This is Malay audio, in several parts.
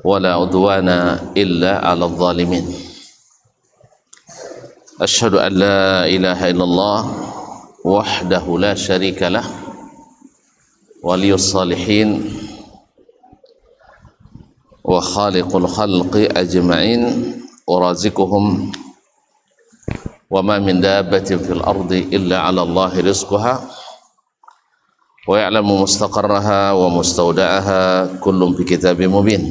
ولا عدوان إلا على الظالمين أشهد أن لا إله إلا الله وحده لا شريك له ولي الصالحين وخالق الخلق أجمعين ورازقهم وما من دابة في الأرض إلا على الله رزقها ويعلم مستقرها ومستودعها كل في كتاب مبين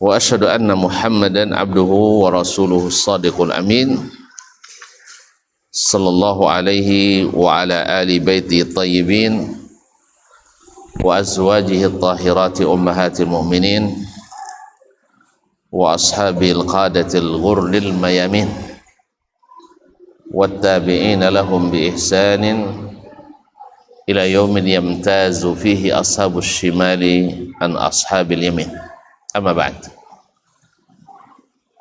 وأشهد أن محمدا عبده ورسوله الصادق الأمين صلى الله عليه وعلى آل بيته الطيبين وأزواجه الطاهرات أمهات المؤمنين وأصحابه القادة الغر الميامين والتابعين لهم بإحسان إلى يوم يمتاز فيه أصحاب الشمال عن أصحاب اليمين أما بعد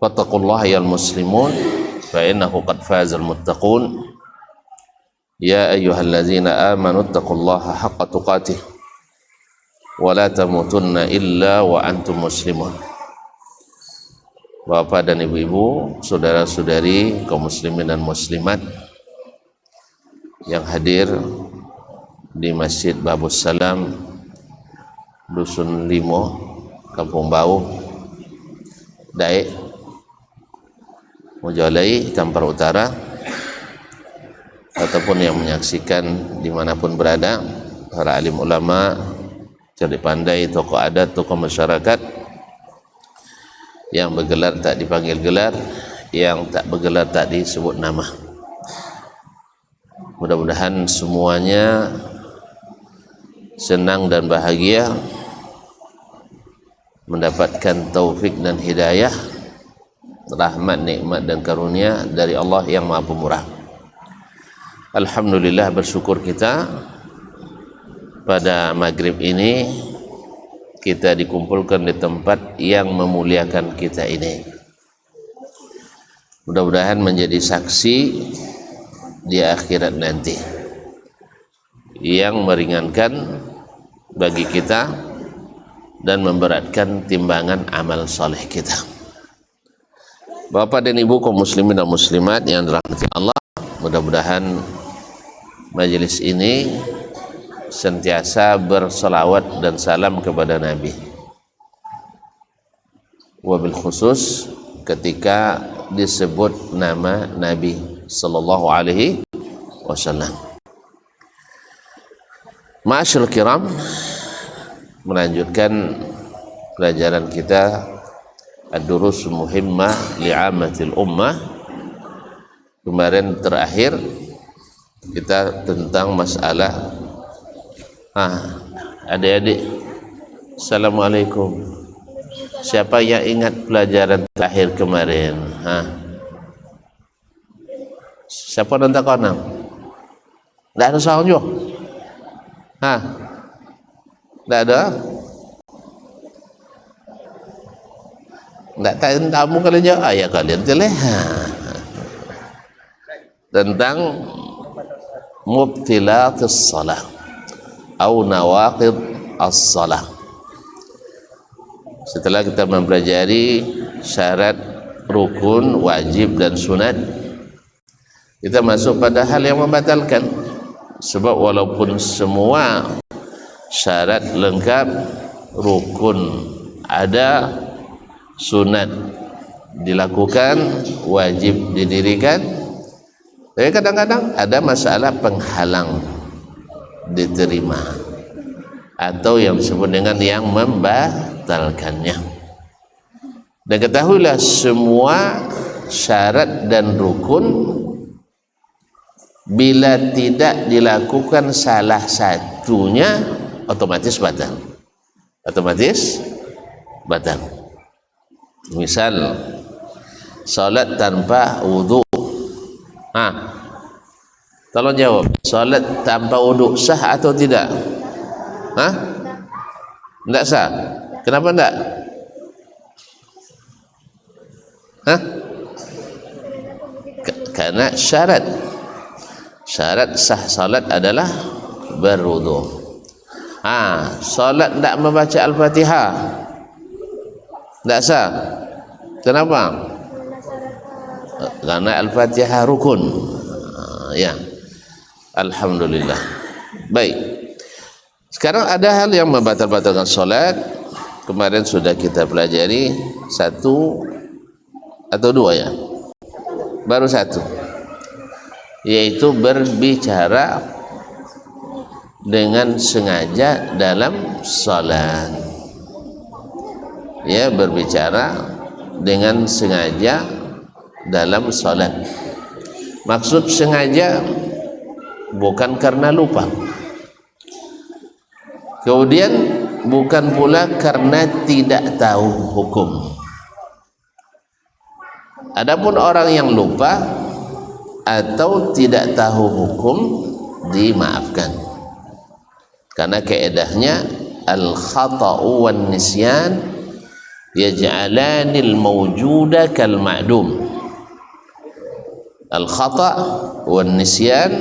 فاتقوا الله يا المسلمون فإنه قد فاز المتقون يا أيها الذين آمنوا اتقوا الله حق تقاته ولا تموتن إلا وأنتم مسلمون. Bapak dan ibu-ibu, saudara-saudari kaum muslimin dan muslimat yang hadir di Masjid Babus Salam, Dusun Limo, Kampung Bau, Daik, Mojolai, Kampar Utara, ataupun yang menyaksikan dimanapun berada, para alim ulama, cerdik pandai, tokoh adat, tokoh masyarakat, yang bergelar tak dipanggil gelar, yang tak bergelar tak disebut nama. Mudah-mudahan semuanya senang dan bahagia, mendapatkan taufik dan hidayah, rahmat, nikmat dan karunia dari Allah yang Maha Pemurah. Alhamdulillah, bersyukur kita pada maghrib ini kita dikumpulkan di tempat yang memuliakan kita ini. Mudah-mudahan menjadi saksi di akhirat nanti yang meringankan bagi kita dan memberatkan timbangan amal soleh kita. Bapak dan ibu kaum muslimin dan muslimat yang dirahmati Allah, mudah-mudahan majelis ini sentiasa berselawat dan salam kepada Nabi, wabil khusus ketika disebut nama Nabi sallallahu alaihi wasallam. Ma'asyiral kiram, melanjutkan pelajaran kita ad-durus muhimmah li'amatil ummah. Kemarin terakhir kita tentang masalah adik-adik, assalamualaikum. Siapa yang ingat pelajaran terakhir kemarin? Siapa nonton konam? Tak ada soal juga? Tak ada? Tak tahu kalian jawab? Ya kalian telah tentang mubtilatus salah atau nawaqid as-salah. Setelah kita mempelajari syarat, rukun, wajib dan sunat, kita masuk pada hal yang membatalkan. Sebab walaupun semua syarat lengkap, rukun ada, sunat dilakukan, wajib didirikan, tapi kadang-kadang ada masalah penghalang diterima atau yang disebut dengan yang membatalkannya. Dan ketahuilah semua syarat dan rukun bila tidak dilakukan salah satunya otomatis batal. Otomatis batal. Misal salat tanpa wudu. Tolong jawab, salat tanpa wudu sah atau tidak? Tidak sah. Kenapa tidak? Karena syarat sah salat adalah berwudu. Salat tidak membaca Al-Fatihah, Tidak sah. Kenapa? Karena Al-Fatihah rukun. Ya. Alhamdulillah. Baik. Sekarang ada hal yang membatal-batalkan solat. Kemarin sudah kita pelajari satu atau dua ya. Baru satu. Yaitu berbicara dengan sengaja dalam solat. Ya, berbicara dengan sengaja dalam solat. Maksud sengaja bukan karena lupa, kemudian bukan pula karena tidak tahu hukum. Adapun orang yang lupa atau tidak tahu hukum dimaafkan, karena kaedahnya al-khata'u wan nisyan yaj'alanil mawjuda kal ma'dum. Al-khata' wan nisyan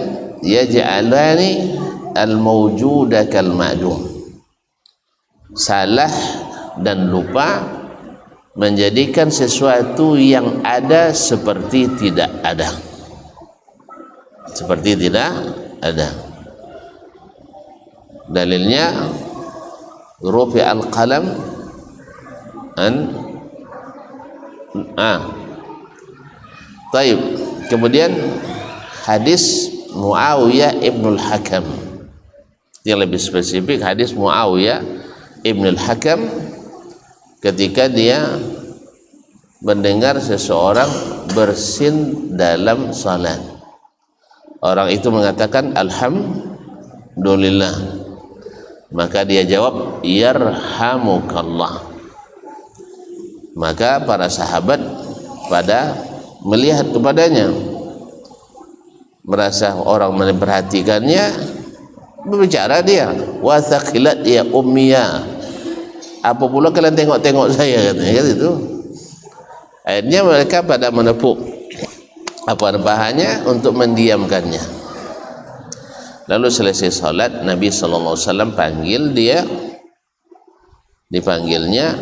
yaj'alani al-mawjuda kal ma'dum. Salah dan lupa menjadikan sesuatu yang ada seperti tidak ada. Seperti tidak ada. Dalilnya rufi al-qalam Taib. Kemudian hadis Muawiyah ibnul Hakam, yang lebih spesifik hadis Muawiyah ibnul Hakam ketika dia mendengar seseorang bersin dalam salat. Orang itu mengatakan alhamdulillah, maka dia jawab yarhamukallah. Maka para sahabat pada melihat kepadanya, merasa orang memperhatikannya, berbicara dia, wa thaqilat ya ummiyah, apa pula kalian tengok-tengok saya, katanya gitu. Akhirnya mereka pada menepuk apa-apanya untuk mendiamkannya. Lalu selesai salat, Nabi SAW panggil dia, dipanggilnya,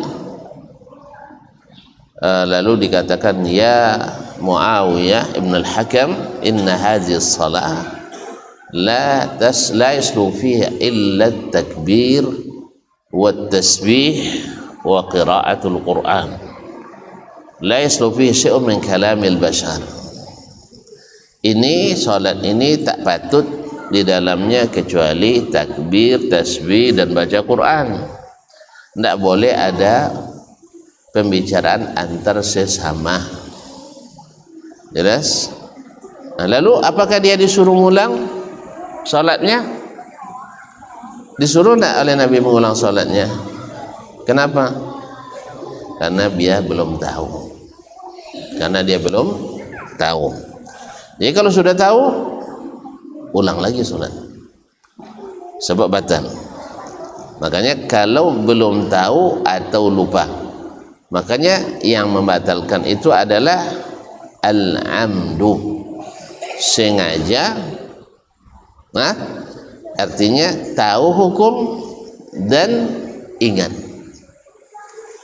lalu dikatakan ya Muawiyah ibn al-Hakam, inna hadhihi as-salah la yaslu fiha illa at-takbir wa at-tasbih wa qira'atul Qur'an, la yaslu fiha syai'un min kalamil bashar. Ini salat ini tak patut di dalamnya kecuali takbir, tasbih dan baca Quran. Tidak boleh ada pembicaraan antar sesama. Jelas? Nah, lalu apakah dia disuruh ulang salatnya? Disuruh tidak oleh Nabi mengulang salatnya? Kenapa? Karena dia belum tahu. Karena dia belum tahu. Jadi kalau sudah tahu, ulang lagi salat. Sebab batal. Makanya kalau belum tahu atau lupa, makanya yang membatalkan itu adalah al-amdu, sengaja. Nah, artinya tahu hukum dan ingat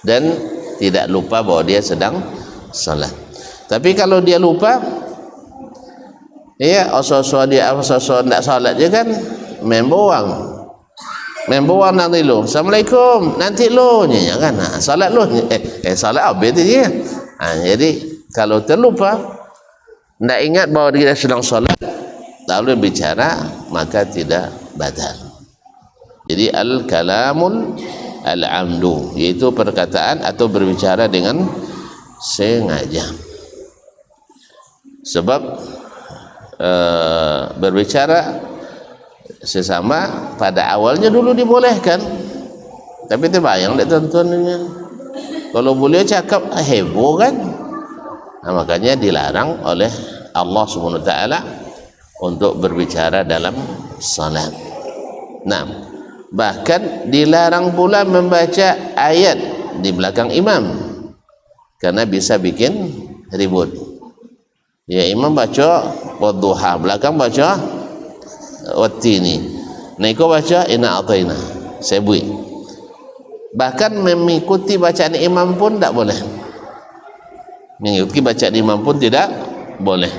dan tidak lupa bahwa dia sedang salat. Tapi kalau dia lupa, ya osok-osok dia osok-osok tidak salat je kan, main bawang nanti lo, assalamualaikum nanti lo nyanyi kan, nah, salat lo salat habis dia. Jadi kalau terlupa, tidak ingat bahwa dia sedang salat, lalu bicara, maka tidak batal. Jadi al-kalamul al-amdu, yaitu perkataan atau berbicara dengan sengaja. Sebab berbicara sesama pada awalnya dulu dibolehkan, tapi terbayang dek tuan-tuannya, kalau boleh cakap heboh kan. Nah, makanya dilarang oleh Allah Subhanahu wa taala untuk berbicara dalam salat. Nah, bahkan dilarang pula membaca ayat di belakang imam, karena bisa bikin ribut. Ya, imam baca wadduha, belakang baca wattini, nah kau baca inna ataina sebui. Bahkan mengikuti bacaan imam pun tak boleh. Mengikuti bacaan imam pun tidak boleh.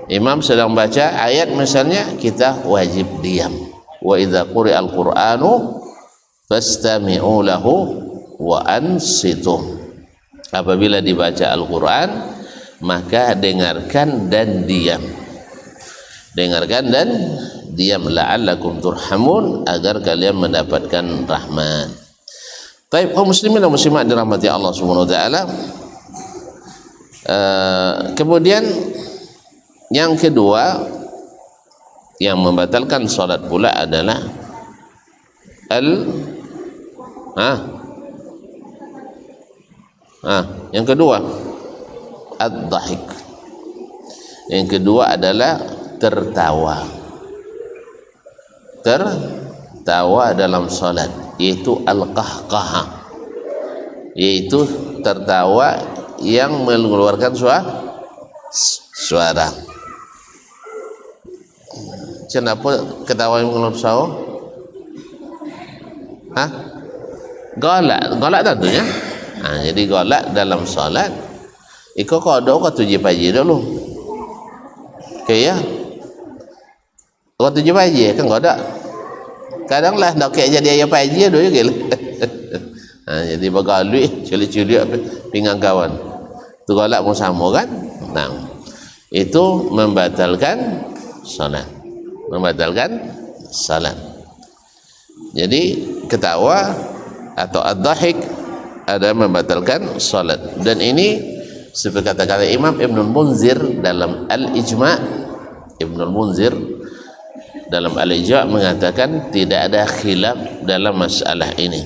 Imam sedang baca ayat misalnya, kita wajib diam. Wa idza quri'al Qur'anu fastami'u lahu wa ansitu. Apabila dibaca Al-Quran, maka dengarkan dan diam. Dengarkan dan diam, la'allakum turhamun, agar kalian mendapatkan rahmat. Baik, kaum muslimin dan muslimat dirahmati Allah Subhanahu wa taala. Kemudian yang kedua yang membatalkan salat pula adalah yang kedua ad-dhahik. Yang kedua adalah tertawa. Tertawa dalam salat, yaitu al-qahqahah, yaitu tertawa yang mengeluarkan suara. Kenapa ketawa yang mengeluarkan suara? Golak tentunya. Jadi golak dalam salat iko kodok kau tujuh pagi dulu. Okay ya. Kau tujuh pagi kan godok. Kadang lah nak kayak jadi ayam pagi dulu gitu. Jadi bagalui culi-culi pinggang kawan. Tu golak pun sama kan? Nah, itu membatalkan salat. Membatalkan salat. Jadi ketawa atau ad-dhahik ada membatalkan salat. Dan ini seperti kata-kata Imam Ibnul Munzir dalam Al-Ijma'. Ibnul Munzir dalam Al-Ijma' mengatakan tidak ada khilaf dalam masalah ini,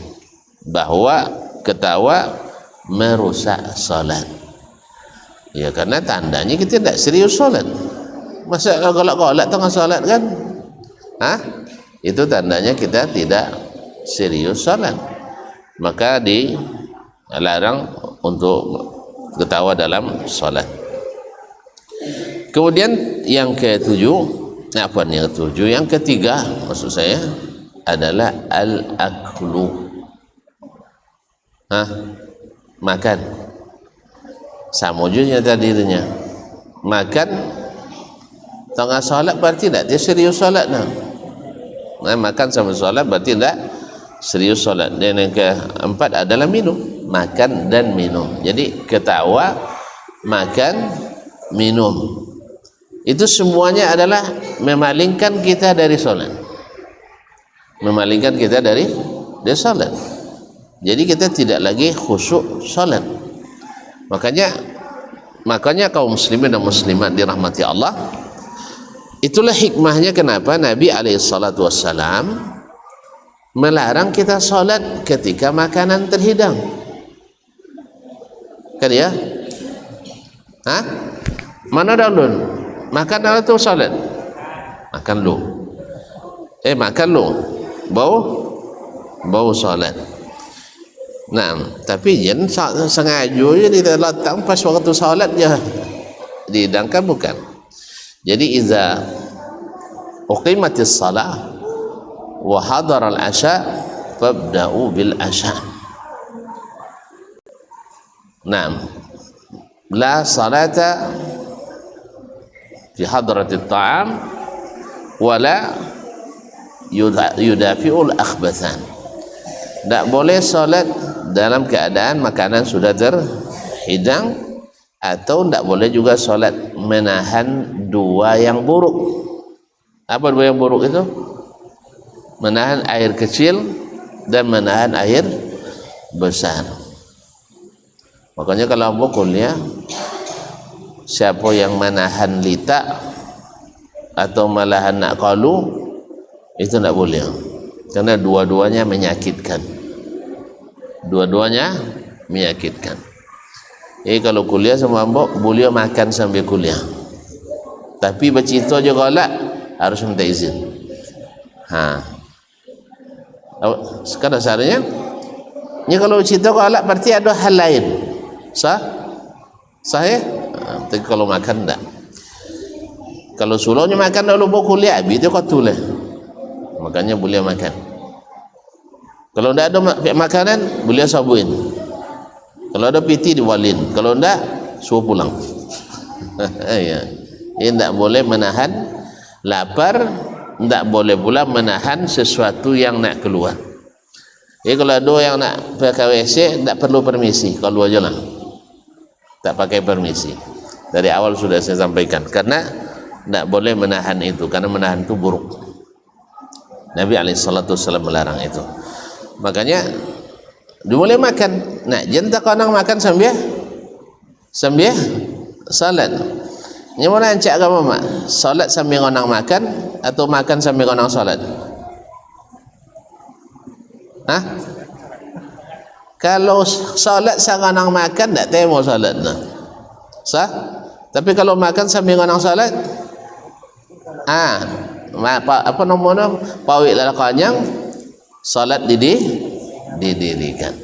bahwa ketawa merusak salat. Ya, karena tandanya kita tidak serius salat. Masa golak-golak tengah salat kan? Itu tandanya kita tidak serius salat. Maka dilarang untuk ketawa dalam salat. Kemudian yang yang ketiga maksud saya adalah al-aklu. Makan. Sama juga tadinya. Makan tengah salat berarti tak dia serius salat nah. Makan sama salat berarti tak serius salat. Dan yang keempat adalah minum. Makan dan minum. Jadi ketawa, makan, minum, itu semuanya adalah memalingkan kita dari salat. Memalingkan kita dari salat. Jadi kita tidak lagi khusyuk salat. Makanya kaum muslimin dan muslimat dirahmati Allah, itulah hikmahnya kenapa Nabi SAW melarang kita salat ketika makanan terhidang. Kan ya? Mana dahulu? Makan dahulu tu salat. Makan lu. Makan lu. Bau salat. Nah, tapi jangan sengaja je kita letak pas waktu salat je dihidangkan, bukan. Jadi iza uqimatis salah wa hadara al-asha fabda'u bil asha. Naam, la salata fi hadratit ta'am wala yudafi'ul akhbathan. Tak boleh salat dalam keadaan makanan sudah terhidang, atau tak boleh juga salat menahan dua yang buruk. Apa dua yang buruk itu? Menahan air kecil dan menahan air besar. Makanya kalau kuliah, siapa yang menahan lita atau malahan nak qalu, itu tak boleh, karena dua-duanya menyakitkan. Dua-duanya menyakitkan. Kalau kuliah sama mbok, boleh makan sambil kuliah. Tapi bercerita je galak, harus minta izin. Sekarang dasarnya, ini kalau cerita galak berarti ada hal lain. Sahih? Tapi kalau makan tak. Kalau sulaunya makan dulu bawa kuliah, habis itu kau tulis. Makanya boleh makan. Kalau tidak ada makanan, beliau sabuin. Kalau ada piti, diwalin. Kalau tidak, suruh pulang. Ya. Ini tidak boleh menahan lapar, tidak boleh pula menahan sesuatu yang nak keluar. Jadi kalau ada yang nak pakai WC, tidak perlu permisi, keluar aja lah. Tak pakai permisi. Dari awal sudah saya sampaikan. Karena tidak boleh menahan itu, karena menahan itu buruk. Nabi SAW melarang itu. Makanya boleh makan. Nah, jenta konang makan sambil salat. Ini mana encik agama mak? Salat sambil konang makan atau makan sambil konang salat? Hah? Kalau salat sanganang makan tak temo salat dah. Sah? Tapi kalau makan sambil konang salat, apa nomornya? Pawik lalakanyang salat didirikan.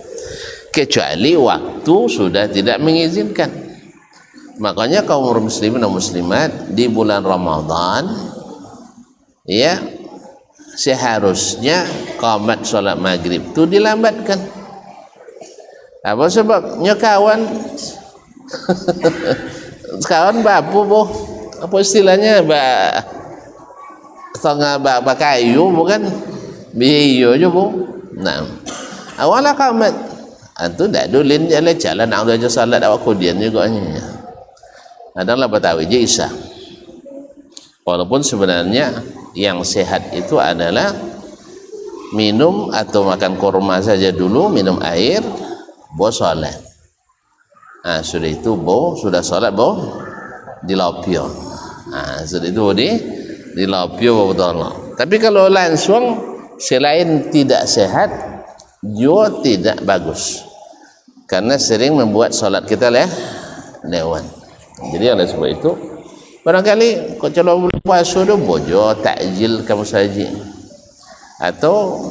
Kecuali waktu sudah tidak mengizinkan. Makanya kaum muslimin dan muslimat di bulan Ramadan, ya, seharusnya qamat salat maghrib itu dilambatkan. Apa sebabnya kawan? Kawan bapu boh. Apa istilahnya? Setengah kayu bukan? Biyo je boh. Nah, awalnya qamat. Antu dak dulin jalan nak aja salat awak kudian juga nya. Adalah batawi je isya. Walaupun sebenarnya yang sehat itu adalah minum atau makan kurma saja dulu, minum air, bawa salat. Sudah itu sudah salat dilapio. Sudah itu dilapio betul. Tapi kalau langsung selain tidak sehat, juga tidak bagus. Karena sering membuat salat kita lewat. Jadi oleh sebab itu barangkali kalau bulan puasa tu bojo takjil kamu saji, atau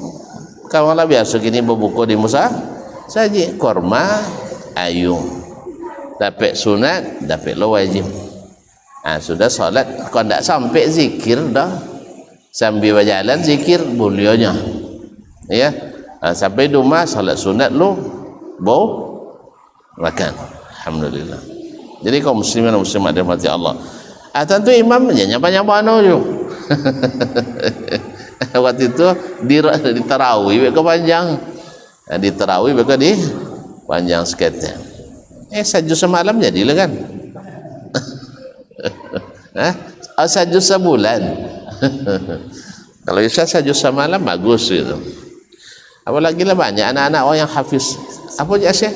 kamu lah biasa gini berbuka di musa saji korma ayung dapat sunat dapat lo wajib. Sudah salat kau tidak sampai zikir dah, sambil berjalan zikir bolehnya ya. Sampai di rumah salat sunat lo bau makan. Alhamdulillah. Jadi kaum muslimin dan muslimat dirahmati Allah. Tentu imam nyapa-nyapa je. Waktu itu di tarawih ke panjang. Di tarawih ke di panjang seketnya. Sajud semalam jadilah kan. Sajud sebulan. Kalau bisa sajud semalam bagus gitu. Apalagi lah banyak anak-anak orang yang hafiz. Apa je Syekh?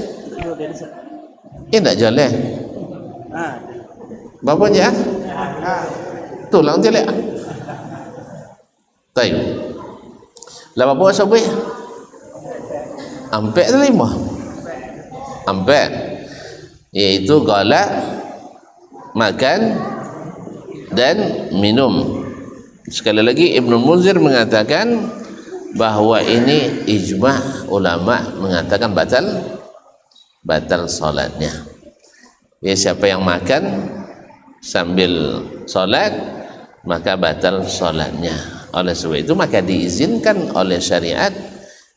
Tak jalan. Berapa je? Tulang je lah. Tahu. Lama puasa boleh? Ampe lima. Ampe. Iaitu galak, makan dan minum. Sekali lagi Ibnu Munzir mengatakan bahawa ini ijma' ulama mengatakan batal salatnya. Ya, siapa yang makan sambil salat maka batal salatnya. Oleh sebab itu maka diizinkan oleh syariat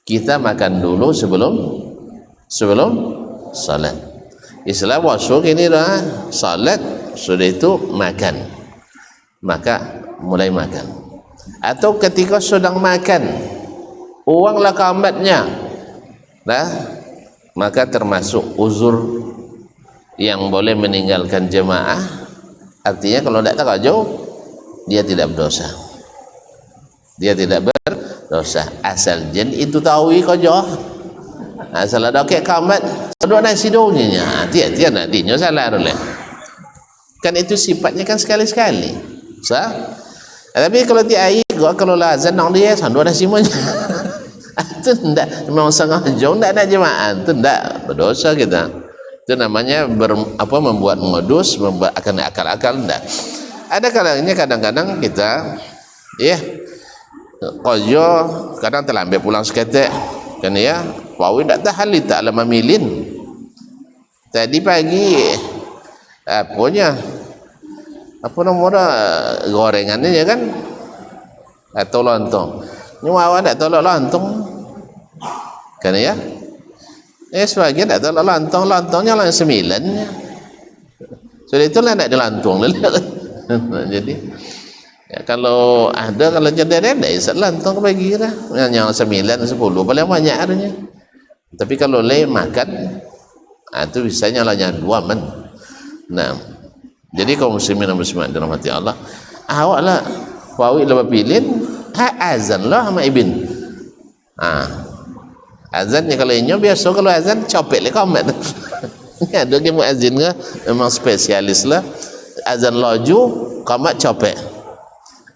kita makan dulu sebelum salat. Islam wasuk ini dah salat, sudah itu makan, maka mulai makan. Atau ketika sedang makan uanglah qamatnya, maka termasuk uzur yang boleh meninggalkan jemaah. Artinya kalau tidak takajau dia tidak berdosa. Dia tidak berdosa asal jen itu tahu kau asal ada kek kamat dua nasi dongnya hati-hati nantinya salah oleh kan itu sifatnya kan sekali-sekali tapi kalau tiai gua kalau lazan nang dia dua nasi semuanya itu tidak memang sengaja tidak ada jemaah itu tidak berdosa kita. Itu namanya membuat modus, membuat akal-akal tidak. Ada kalanya kadang-kadang kita kojo kadang terlambat pulang seketek kan ya, wawi tak tahan tak lama milin. Tadi pagi apa nomornya gorengannya ya kan atau lontong. Ini wawan tak tolak lontong. kan ya? Sebagian tak tahu lontongnya lah 9. Sudah itulah nak dilantung. Jadi ya, kalau jadi ada isat lontong bagi lah. Yang 9, 10 paling banyak adanya. Tapi kalau makan, itu bisanya hanya 2 man. Nah, jadi kaum muslimin dan muslimat dirahmati Allah, awaklah wawi lepas pilih azan lah sama ibn. Azannya kalau inyo biasa, kalau azan copek le komat. Ada ke muazzin ke memang spesialis lah. Azan laju, komat copek.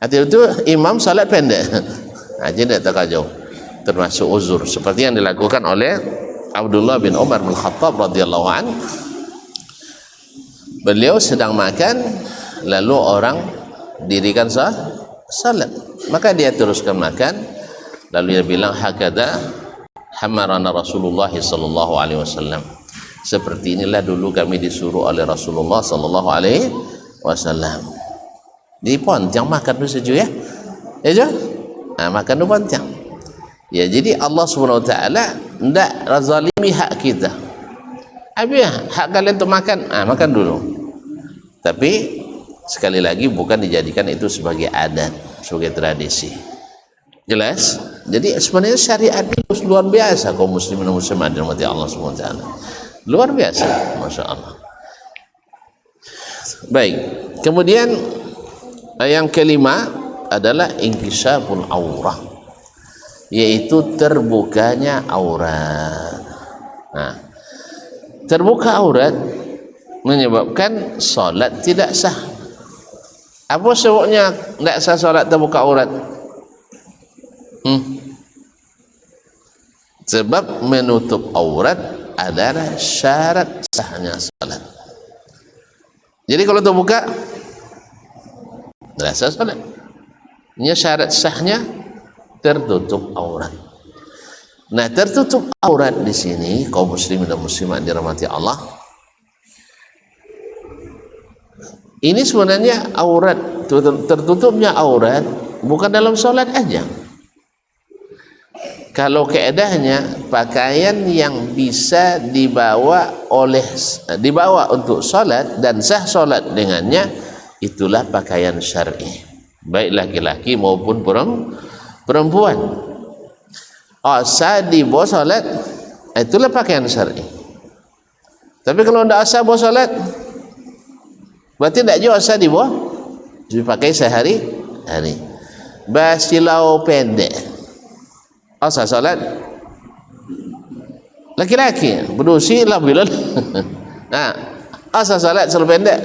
Arti itu imam salat pendek. Jadi tak terkajau. Termasuk uzur seperti yang dilakukan oleh Abdullah bin Umar bin Khattab radhiyallahu an. Beliau sedang makan, lalu orang dirikan salat, maka dia teruskan makan, lalu dia bilang hakada hamarana Rasulullah sallallahu alaihi wasallam, seperti inilah dulu kami disuruh oleh Rasulullah sallallahu alaihi wasallam. Di pontang makan dulu sejuk ya, makan dulu pontang. Ya, jadi Allah Subhanahu wa taala ndak zalimi hak kita. Hak kalian untuk makan, makan dulu. Tapi sekali lagi bukan dijadikan itu sebagai adat, sebagai tradisi. Jelas? Jadi sebenarnya syariat itu luar biasa kaum muslimin dan muslimat dirahmati Allah Subhanahu wa taala. Luar biasa, Masya Allah. Baik. Kemudian yang kelima adalah inkishaful aurah, yaitu terbukanya aurat. Nah, terbuka aurat menyebabkan solat tidak sah. Apa sebabnya tidak sah solat terbuka aurat? Sebab menutup aurat adalah syarat sahnya solat. Jadi kalau terbuka tidak sah solat. Ini syarat sahnya tertutup aurat. Nah, tertutup aurat di sini kaum muslimin dan muslimat dirahmati Allah, ini sebenarnya aurat, tertutupnya aurat bukan dalam solat aja. Kalau keadaannya pakaian yang bisa dibawa untuk solat dan sah solat dengannya, itulah pakaian syar'i, baik laki-laki maupun perempuan. Sah dibawa solat, itulah pakaian syar'i. Tapi kalau tidak sah bawa solat, berarti tidak juga sah dibawa, dipakai sehari-hari. Basilau pendek, sah solat. Laki-laki berusi lah bila sah solat selalu pendek,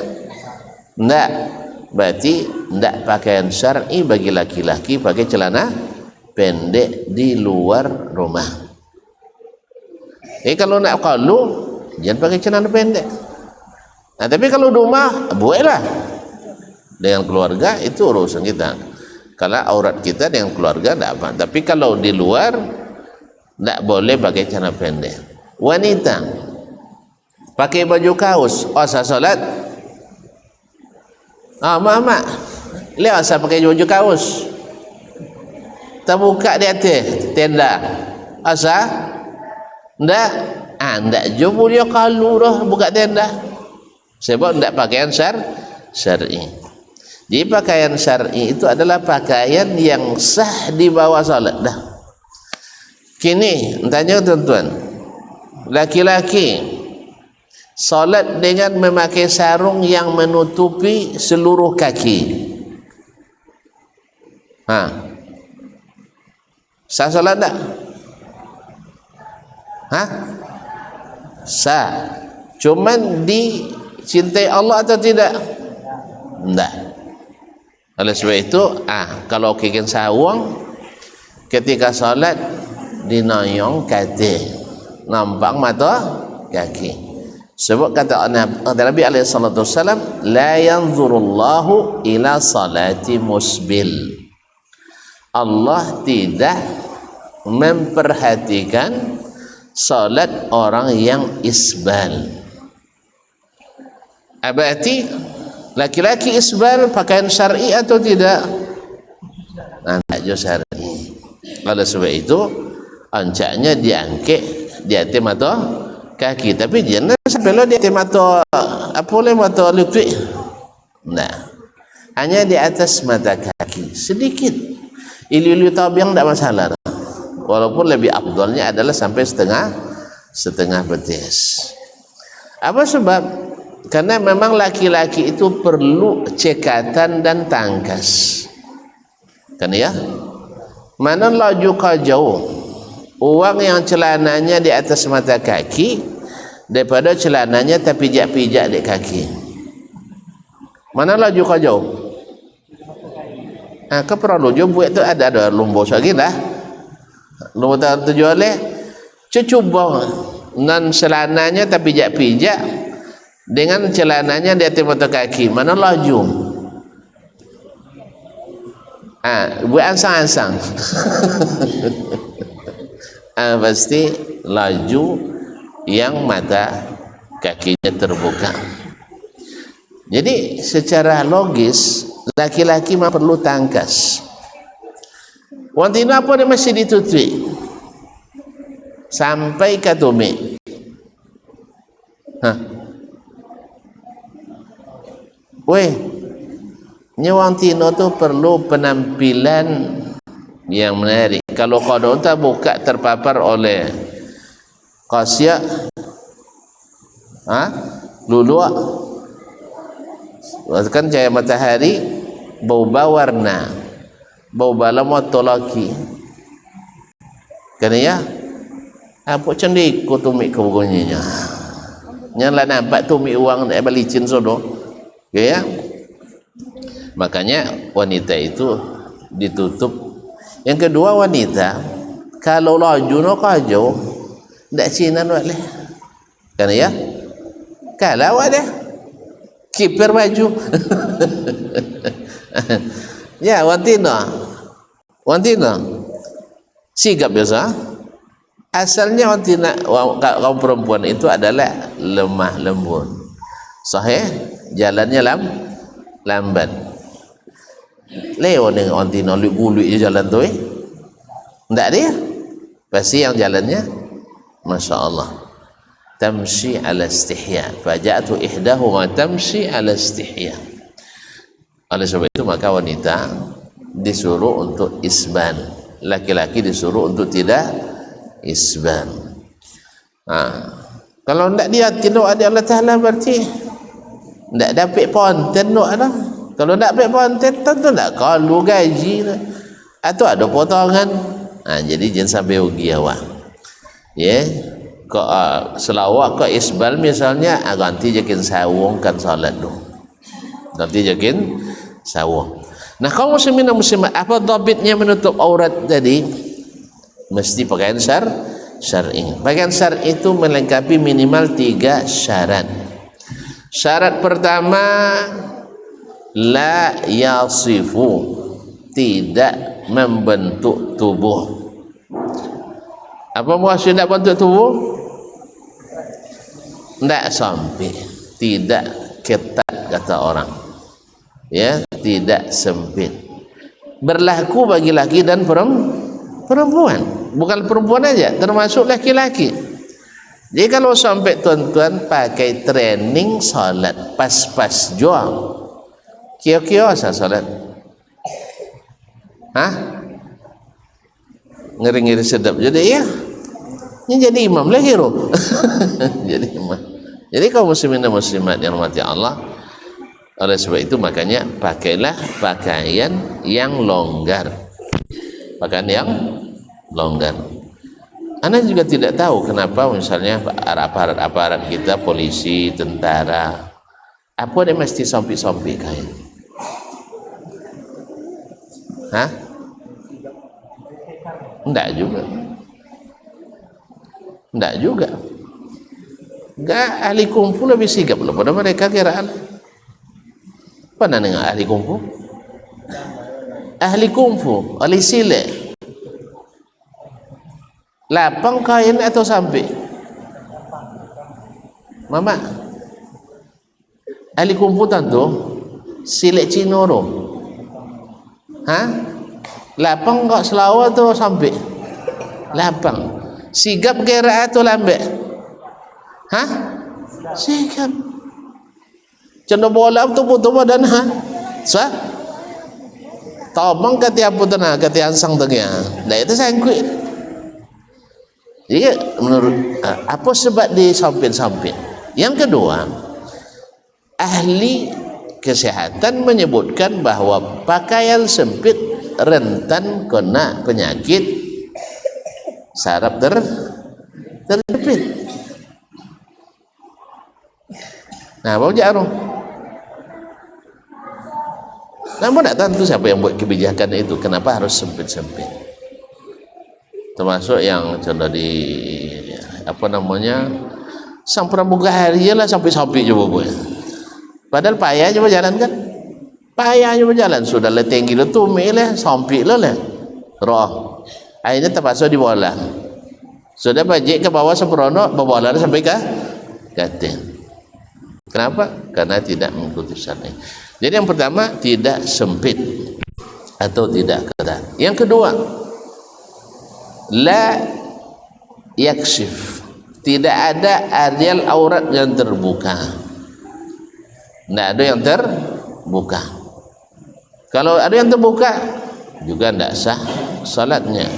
tidak. Berarti tidak pakaian syar'i bagi laki-laki pakai celana pendek di luar rumah. Kalau nak qalu, jangan pakai celana pendek. Nah, tapi kalau di rumah bolehlah, dengan keluarga itu urusan kita. Kalau aurat kita dengan keluarga tidak apa. Tapi kalau di luar tidak boleh pakai celana pendek. Wanita pakai baju kaos, sah solat. Mak, lihat saya pakai baju kaos, terbuka di atas tenda, asal ndak jumur dia kalau dah buka tenda, sebab ndak pakaian syar'i. Jadi pakaian syar'i itu adalah pakaian yang sah dibawa salat dah. Kini tanya tuan-tuan, laki-laki salat dengan memakai sarung yang menutupi seluruh kaki, sah salat tak? Sah. Cuman dicintai Allah atau tidak? Tidak. Oleh sebab itu, kalau kikin sawang ketika salat dinoyong kaki, nampak mata kaki. Sebab kata Nabi alaihi salatu wasallam, la yanzurullahu ila salati musbil. Allah tidak memperhatikan salat orang yang isbal. Berarti laki-laki isbal pakaian syar'i atau tidak? Tidak juga syar'i. Oleh sebab itu Ancaknya diangkat di atas mata kaki, tapi jangan sampai lo di atas mata apa boleh mata lutut. Nah, hanya di atas mata kaki sedikit. Ilu-ilu tabiang tidak masalah. Walaupun lebih afdalnya adalah sampai setengah betis. Apa sebab? Karena memang laki-laki itu perlu cekatan dan tangkas. Kan ya? Mana laju jauh uang yang celananya di atas mata kaki daripada celananya tapi pijak-pijak di kaki. Mana laju jauh? Ke perlu jo buat tu ada lumbo lagi lah. Lumbo tu jual cuba nan celananya tapi pijak-pijak dengan celananya di atas mata kaki. Mana laju? Buat ansang-ansang. Pasti laju yang mata kakinya terbuka. Jadi secara logis laki-laki mah perlu tangkas. Wantina apa dia masih ditutupi sampai ke tumit. Weh, wantina tu perlu penampilan yang menarik. Kalau kodok tak buka terpapar oleh khasiat luluak, kan cahaya matahari bau warna, bau lama tolaki kan ya, apa cendik ko tumik ke bukunya nyala nampak tumik uang nak balicin sodo ya. Makanya wanita itu ditutup. Yang kedua, wanita kalau laju no kajo ndak Cina no leh kan ya, kalau ada kiper baju ya wantina sigap biasa. Asalnya wantina kaum perempuan itu adalah lemah lembut, sahih, jalannya lambat. Leo dengan wantina luik-luik jalan tu ndak dia pasti yang jalannya Masya Allah tamshi ala istihya, faja'tu ihdahuma tamshi ala istihya. Oleh sebab itu maka wanita disuruh untuk isban, laki-laki disuruh untuk tidak isban. Kalau ndak dia tino ada Allah Ta'ala berarti ndak dapat ponten no ada. Kalau ndak dapat ponten tentu ndak kalau gaji atau ada potongan. Jadi jangan sampai rugi awak. Ya. Kau selawat kau isbal misalnya ganti jakin sawung kan salat tu. Ganti jakin sawung. Nah, kaum muslimin dan muslimat, apa dhabitnya menutup aurat tadi? Mesti pakaian syar'i. Pakaian syar'i itu melengkapi minimal 3 syarat. Syarat pertama, la yasifu, tidak membentuk tubuh. Apa maksud tidak bentuk tubuh? Tidak sampai, tidak ketat kata orang, ya, tidak sempit. Berlaku bagi laki dan perempuan, bukan perempuan aja, termasuk laki-laki. Jadi kalau sampai tuan-tuan pakai training salat pas-pas jual, kio-kio asal salat, ngeri-ngeri sedap. Jadi ya, ini jadi imam lagi roh. Jadi imam. Jadi kaum muslimin dan muslimat yang rahmati Allah, oleh sebab itu makanya pakailah pakaian yang longgar. Pakaian yang longgar. Anda juga tidak tahu kenapa misalnya aparat kita, polisi, tentara, apa dia mesti sompi-sompi kain? Enggak juga. Enggak, ahli kungfu lebih sigap loh pada mereka kiraan. Pernah dengar ahli kungfu? Ahli kungfu, ahli silat. Lapang kain atau sampai? Mama, ahli kungfu tentu silat Cinoro. Lapang kok selawat atau sampai? lapang. Sigap kira atau lambat? Hah? Sigap. Cendol bola tu putu badan ha. Sah? Tomong kati apa tanah kati ansang tengah. Dah itu sangkut. Jadi menurut apa sebab disampit-sampit? Yang kedua, ahli kesehatan menyebutkan bahawa pakaian sempit rentan kena penyakit saraf terjepit. Nah, apa jarum? Namun tak tentu siapa yang buat kebijakan itu. Kenapa harus sempit-sempit? Termasuk yang contoh di apa namanya sang pramugari lah sampai-sampai coba buat. Padahal payah je berjalan kan? Payah je berjalan. Sudah lah tinggi lah tumil lah, sampai lah lah. Roh. Akhirnya terpaksa dibola. Sudah bajik ke bawah sempurna, berbola sampai ke katil. Kenapa? Karena tidak mengikuti syariat. Jadi yang pertama, tidak sempit atau tidak ketat. Yang kedua, la yakshif, tidak ada areal aurat yang terbuka. Tidak ada yang terbuka. Kalau ada yang terbuka juga tidak sah salatnya.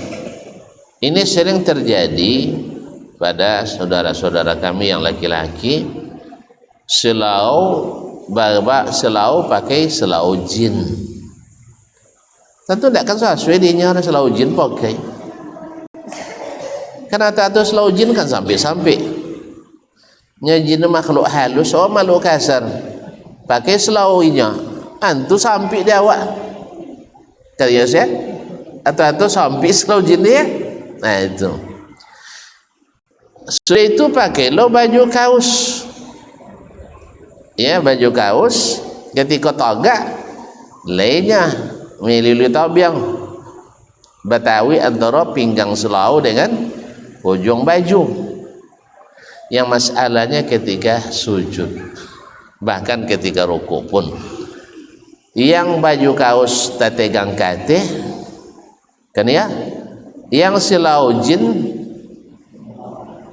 Ini sering terjadi pada saudara-saudara kami yang laki-laki. Selau pakai selau jin. Tentu tidak akan sesuai dia orang selau jin pakai. Karena tak selau jin kan sampai-sampai. Nya jin makhluk halus, oh makhluk kasar. Pakai selau inya, antu sampai dia awak. Serius ya? Atau sampai selau jin dia? Nah itu. Sudah itu pakai lo baju kaos. Ya, baju kaos ketika togak lainnya melili tabiang Betawi antara pinggang selau dengan ujung baju. Yang masalahnya ketika sujud, bahkan ketika rukuk pun yang baju kaos tetegang kate kan ya, yang selau jin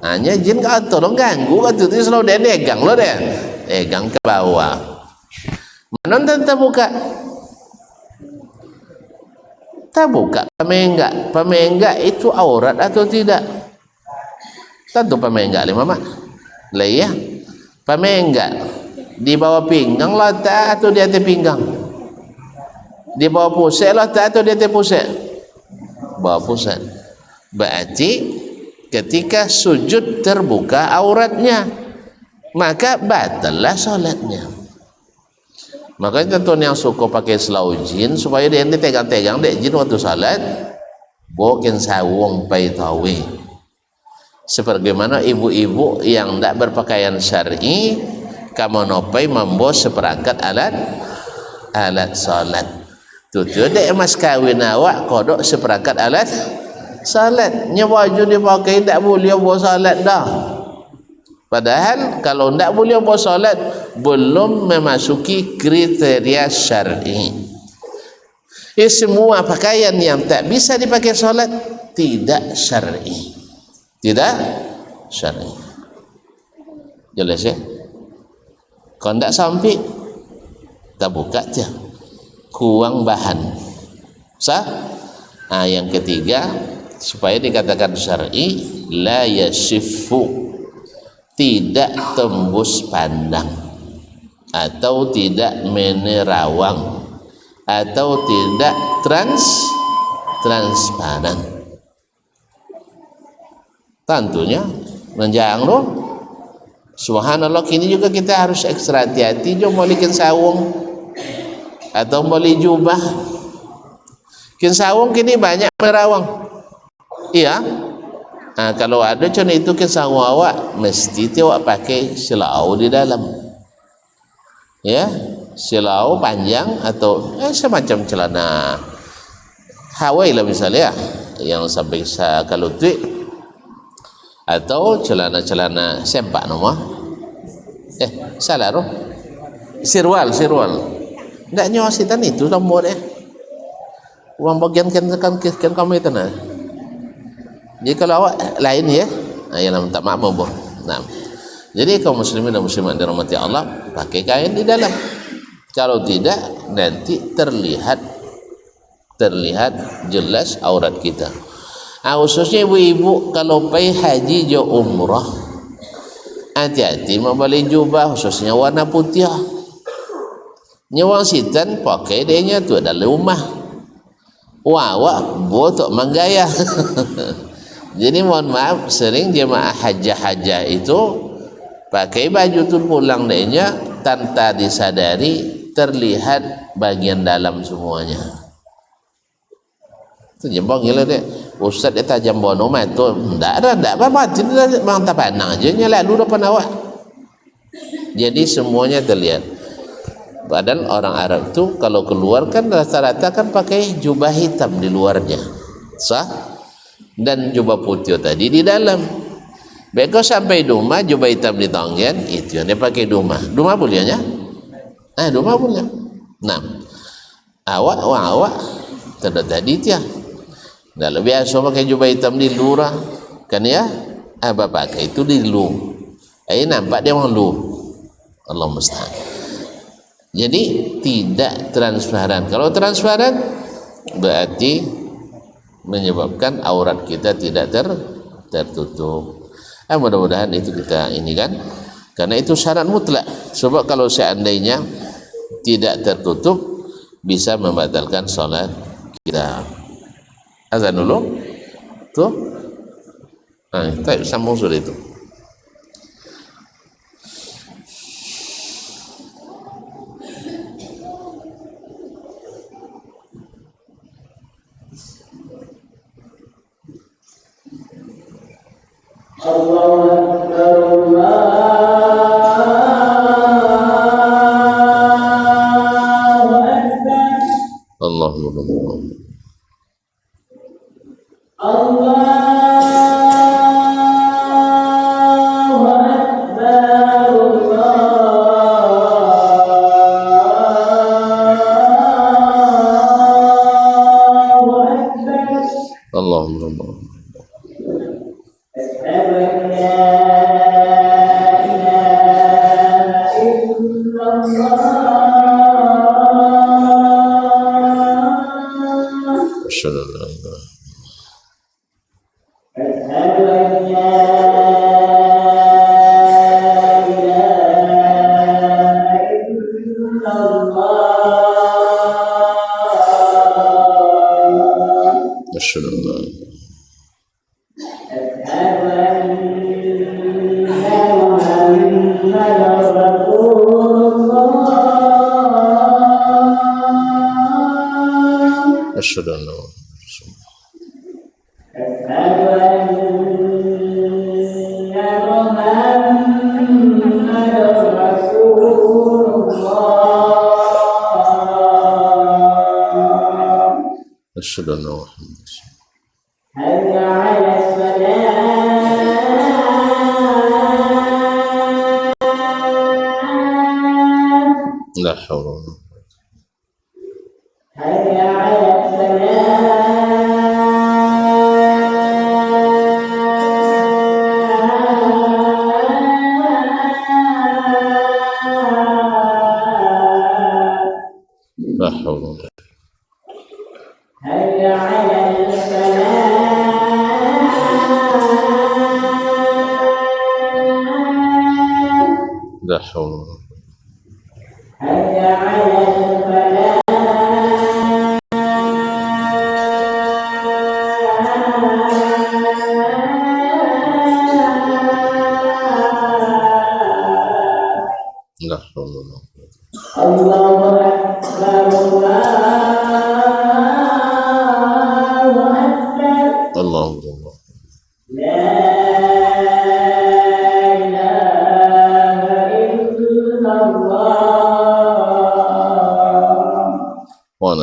hanya jin kau tolong ganggu kan tu selau dia negang lo deh. Gang ke bawah. Menonton terbuka. Terbuka pamenggak. Pamenggak itu aurat atau tidak? Tentu pamenggak lima mak. Lah ya. Pamenggak di bawah pinggang letak atau di atas pinggang? Di bawah pusat letak atau di atas pusat? Bawah pusat. Berarti ketika sujud terbuka auratnya, maka batallah solatnya. Makanya tentu yang suka pakai selau jin supaya dia tegang-tegang dek jin waktu salat, boken sawung paitawi. Sebagaimana ibu-ibu yang tidak berpakaian syar'i, kamu nopai membawa seperangkat alat salat. Tutu dek mas kawin awak kodok seperangkat alat salat. Nya baju dipakai tidak boleh bawa salat dah. Padahal kalau tidak boleh buat solat belum memasuki kriteria syar'i. Semua pakaian yang tak bisa dipakai solat tidak syar'i. Tidak syar'i. Jelas ya? Kalau tidak sampai tak buka dia. Kurang bahan. Sah? Nah, yang ketiga supaya dikatakan syar'i, la yashifu, tidak tembus pandang atau tidak menerawang atau tidak transparan. Tentunya menjang loh. Subhanallah, kini juga kita harus ekstra hati-hati. Jom balikin sawung atau beli jubah. Kin sawung kini banyak menerawang. Iya. Nah, kalau ada contoh itu ke sawung awak, mesti awak pakai selau di dalam. Ya, selau panjang atau semacam celana Hawaii lah misalnya, yang sampai ke lutut, atau celana-celana sempak nama. Salah roh. Sirwal. Ndak nyositan itu nombor Uang bagian kan kamu itu nah. Jadi kalau awak lain ya, yang tak makmum boh. Nah, jadi kaum muslimin dan muslimat dirahmati Allah, pakai kain di dalam. Kalau tidak nanti terlihat jelas aurat kita. Khususnya ibu-ibu kalau pergi haji jo umrah, hati-hati membeli jubah khususnya warna putih. Nyawang sitan pakai dia tu dalam rumah. Wah, botok menggaya. Jadi mohon maaf, sering jemaah hajah itu pakai baju tu pulang dia tanpa disadari terlihat bagian dalam semuanya. Tu jembong gila dia. Ustaz dia tajam bono mat tu ndak apa-apa, tidak bang tak pandang aja lalu depan awak. Jadi semuanya terlihat. Padahal orang Arab tu kalau keluar kan rata-rata kan pakai jubah hitam di luarnya. Sah? Dan jubah putih tadi di dalam. Beko sampai rumah jubah hitam di tangan, itu yang dia pakai rumah. Rumah bolehnya? Rumah boleh. Nah, awak tadi dia. Dah lebih biasa pakai jubah hitam di luar, kan ya? Apa pakai itu di lu. Nampak dia orang lu. Allah musta'an. Jadi tidak transparan. Kalau transparan berarti menyebabkan aurat kita tidak tertutup. Mudah-mudahan itu kita ini kan, karena itu syarat mutlak. Sebab kalau seandainya tidak tertutup bisa membatalkan salat kita. Azan dulu tuh. Kita sambung sudah itu.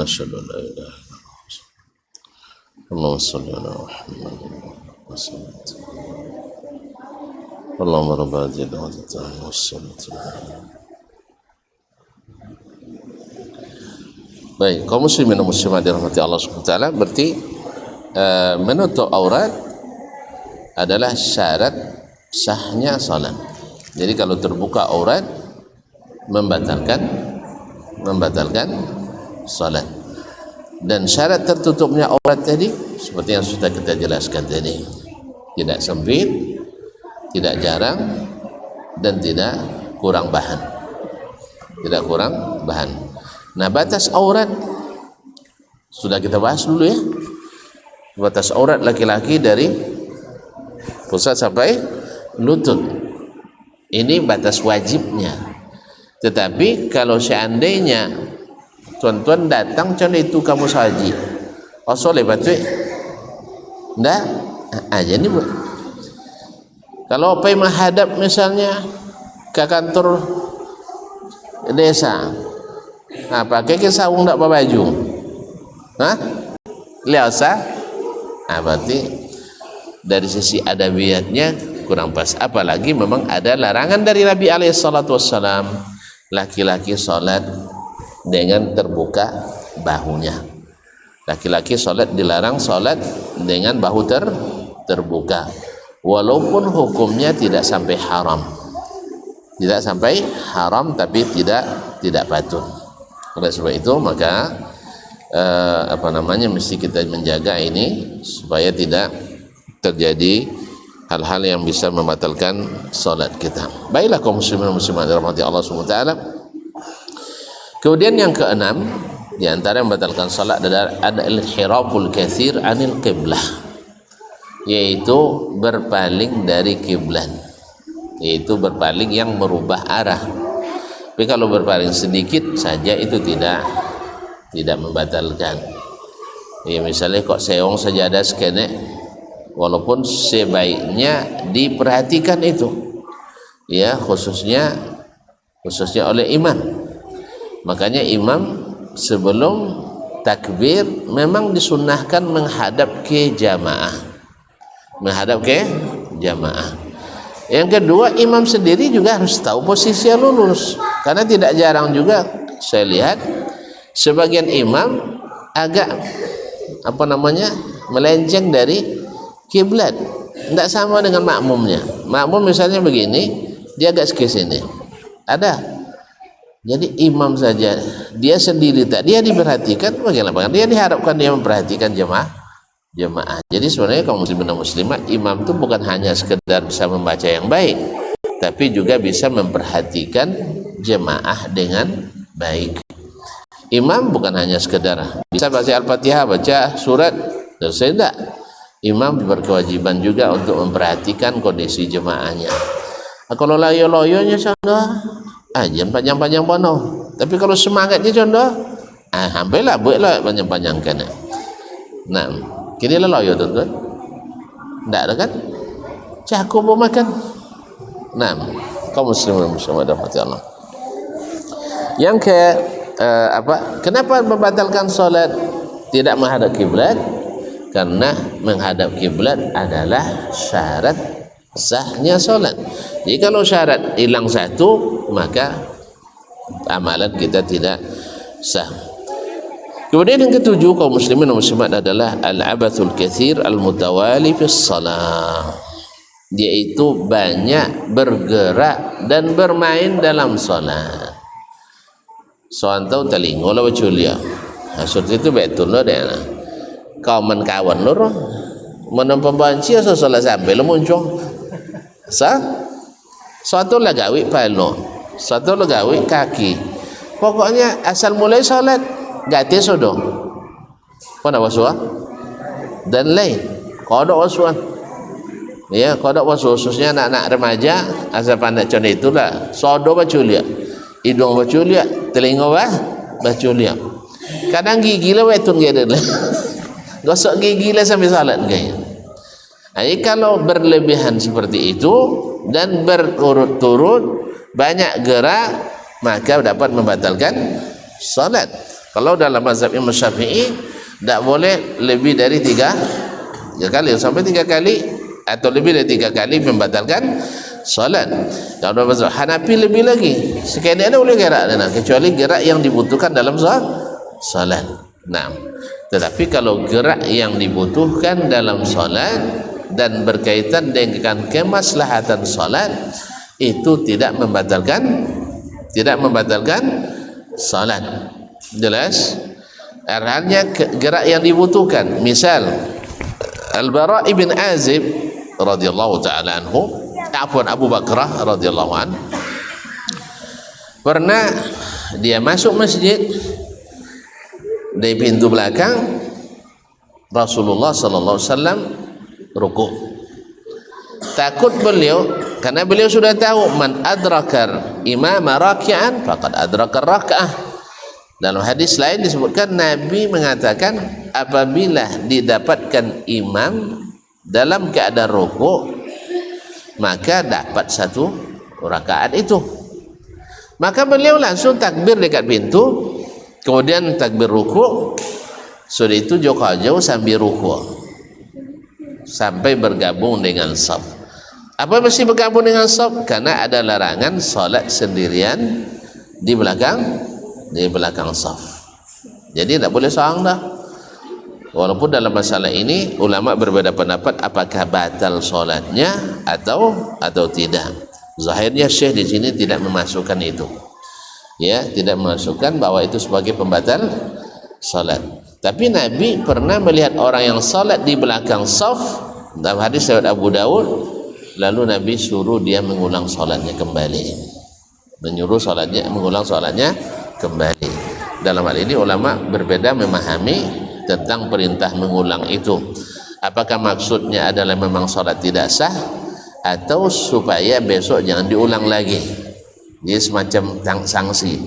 أشهد أن لا إله إلا الله. اللهم صل على محمد وسلم. اللهم رب هذه الدعوة التامة والصلاة. Baik, kaum muslimin dan muslimat dirahmati Allah Subhanahu wa taala, berarti menutup aurat adalah syarat sahnya salat. Jadi kalau terbuka aurat membatalkan salat. Dan syarat tertutupnya aurat tadi seperti yang sudah kita jelaskan tadi, tidak sempit, tidak jarang, dan tidak kurang bahan. Tidak kurang bahan. Nah, batas aurat sudah kita bahas dulu ya. Batas aurat laki-laki dari pusat sampai lutut. Ini batas wajibnya. Tetapi kalau seandainya tuan-tuan datang contoh itu kamu saji, oh soleh batu, ndak aja nih bu. Kalau apa menghadap misalnya ke kantor desa, nah pakai ke sarung ndak pakai baju, hah? Liasa, nah berarti dari sisi adabiatnya kurang pas. Apalagi memang ada larangan dari Nabi alaihissalam laki-laki sholat dengan terbuka bahunya. Laki-laki sholat dilarang sholat dengan bahu terbuka, walaupun hukumnya tidak sampai haram. Tidak sampai haram, tapi tidak patut. Oleh sebab itu maka mesti kita menjaga ini supaya tidak terjadi hal-hal yang bisa membatalkan salat kita. Baiklah kaum muslimin dan muslimat dirahmati Allah Subhanahu wa taala. Kemudian yang keenam di antara yang membatalkan salat adalah al-inhiraful katsir anil qiblah, yaitu berpaling dari kiblat, yaitu berpaling yang merubah arah. Tapi kalau berpaling sedikit saja itu tidak membatalkan. Ya misalnya kok seong sajadah sekene, walaupun sebaiknya diperhatikan itu ya, khususnya oleh imam. Makanya imam sebelum takbir memang disunnahkan menghadap ke jamaah, Yang kedua, imam sendiri juga harus tahu posisi yang lurus, karena tidak jarang juga saya lihat sebagian imam agak melenceng dari kiblat, tidak sama dengan makmumnya. Makmum misalnya begini, dia agak ke sini, ada. Jadi imam saja dia sendiri tak dia diperhatikan, bagaimana dia diharapkan dia memperhatikan jemaah. Jadi sebenarnya kaum muslimin dan muslimat, imam itu bukan hanya sekedar bisa membaca yang baik, tapi juga bisa memperhatikan jemaah dengan baik. Imam bukan hanya sekedar bisa baca Al-Fatihah, baca surat, selesai tidak. Imam berkewajiban juga untuk memperhatikan kondisi jemaahnya. Kalau loyo-loyonya contoh, jangan panjang-panjang bono. Tapi kalau semangatnya contoh, hampirlah buatlah panjang-panjangkan. Nah, kini lah loyo tuan-tuan. Tidak ada kan? Cakup mau makan. Nah, kaum muslimin dan muslimat rahmati Allah. Yang kenapa membatalkan salat tidak menghadap kiblat? Karena menghadap kiblat adalah syarat sahnya salat. Jadi kalau syarat hilang satu, maka amalan kita tidak sah. Kemudian yang ketujuh kaum muslimin dan muslimat adalah al-abathul katsir al-mutawali fi shalah, yaitu banyak bergerak dan bermain dalam salat. Soantau telingo la waculia. Maksud itu betul lo deh. Kau menkawan lo, menempel banci atau salat sampai lo muncul. Satu lagawi palo, satu lagawi kaki. Pokoknya asal mulai salat gati sodo. Pada waswa dan lain. Kodok waswa. Ya, kodok waswa khususnya anak-anak remaja asal pandai contoh itulah. Sodo baculia, hidung baculia, telinga baculia. Kadang gigi lah wetun gede lah. Gosok gigi lah sampai salat gaya. Jadi kalau berlebihan seperti itu dan berturut-turut banyak gerak, maka dapat membatalkan salat. Kalau dalam mazhab Imam Syafi'i tidak boleh lebih dari 3 kali sampai 3 kali atau lebih dari 3 kali membatalkan salat. Kalau dalam mazhab Hanafi lebih lagi, sekali ada boleh gerak, kecuali gerak yang dibutuhkan dalam salat. Nah, tetapi kalau gerak yang dibutuhkan dalam salat dan berkaitan dengan kemaslahatan salat itu tidak membatalkan salat. Jelas? Artinya gerak yang dibutuhkan. Misal Al-Bara' ibn Azib radhiyallahu taala anhu, Abu Bakrah radhiyallahu anhu, pernah dia masuk masjid dari pintu belakang, Rasulullah sallallahu alaihi wasallam rukuk. Takut beliau, karena beliau sudah tahu man adrakar imama raki'an faqad adrakar rak'ah. Dalam hadis lain disebutkan Nabi mengatakan apabila didapatkan imam dalam keadaan rukuk maka dapat satu rakaat itu. Maka beliau langsung takbir dekat pintu, kemudian takbir rukuk. Sudah itu jauh-jauh sambil rukuk sampai bergabung dengan saf. Apa mesti bergabung dengan saf? Karena ada larangan salat sendirian di belakang saf. Jadi tidak boleh seorang dah. Walaupun dalam masalah ini ulama berbeda pendapat apakah batal solatnya atau tidak. Zahirnya Syekh di sini tidak memasukkan itu. Ya, tidak memasukkan bahwa itu sebagai pembatal solat. Tapi Nabi pernah melihat orang yang salat di belakang saf dalam hadis riwayat Abu Dawud, lalu Nabi suruh dia mengulang solatnya kembali. Mengulang solatnya kembali. Dalam hal ini ulama berbeda memahami tentang perintah mengulang itu. Apakah maksudnya adalah memang salat tidak sah atau supaya besok jangan diulang lagi? Jadi semacam sanksi.